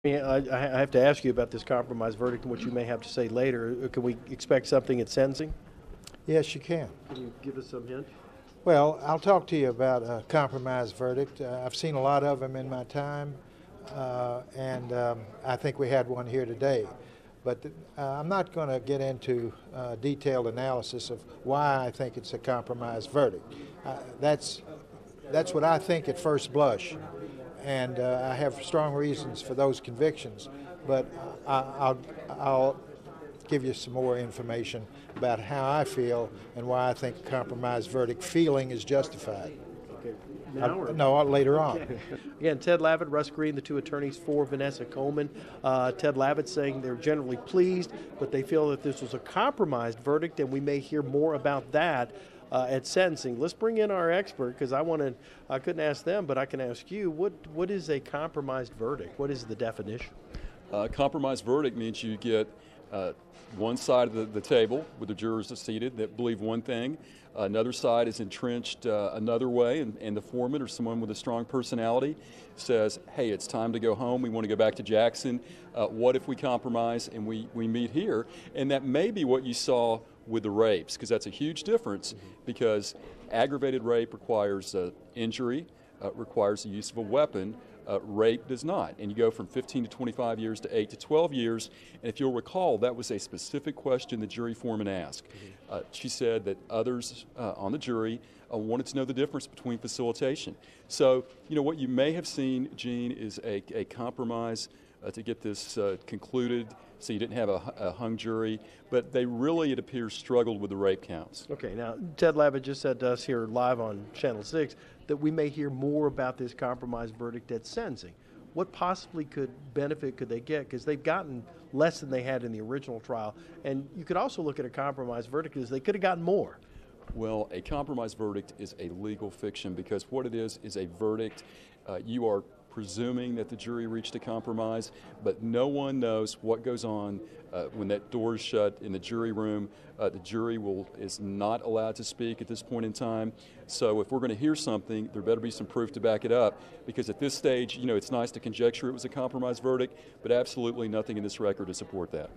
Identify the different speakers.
Speaker 1: Yeah, I have to ask you about this compromise verdict and what you may have to say later. Can we expect something at sentencing?
Speaker 2: Yes, you can.
Speaker 1: Can you give us some hint?
Speaker 2: Well, I'll talk to you about a compromise verdict. I've seen a lot of them in my time, and I think we had one here today. But I'm not going to get into detailed analysis of why I think it's a compromise verdict. That's what I think at first blush, and I have strong reasons for those convictions. But I'll give you some more information about how I feel and why I think a compromise verdict feeling is justified.
Speaker 1: Okay. Now
Speaker 2: No, later on.
Speaker 1: Okay. Again, Ted Lavitt, Russ Green, the two attorneys for Vanessa Coleman. Ted Lavitt saying they're generally pleased, but they feel that this was a compromised verdict, and we may hear more about that at sentencing. Let's bring in our expert, because I couldn't ask them, but I can ask you. What is a compromised verdict? What is the definition?
Speaker 3: Compromise verdict means you get one side of the table with the jurors seated that believe one thing. Another side is entrenched another way, and the foreman or someone with a strong personality says, hey, it's time to go home. We want to go back to Jackson. What if we compromise and we meet here? And that may be what you saw with the rapes, because that's a huge difference, because aggravated rape requires injury, requires the use of a weapon. Rape does not. And you go from 15 to 25 years to 8 to 12 years. And if you'll recall, that was a specific question the jury foreman asked. She said that others on the jury wanted to know the difference between facilitation. So, what you may have seen, Gene, is a compromise to get this concluded, so you didn't have a hung jury, but they really, it appears, struggled with the rape counts.
Speaker 1: Okay, now, Ted Lavitt just said to us here live on Channel 6 that we may hear more about this compromise verdict at sentencing. What possibly benefit could they get? Because they've gotten less than they had in the original trial. And you could also look at a compromise verdict as they could have gotten more.
Speaker 3: Well, a compromise verdict is a legal fiction, because what it is a verdict. You are presuming that the jury reached a compromise, but no one knows what goes on when that door is shut in the jury room. The jury is not allowed to speak at this point in time. So if we're going to hear something, there better be some proof to back it up, because at this stage, it's nice to conjecture it was a compromise verdict, but absolutely nothing in this record to support that.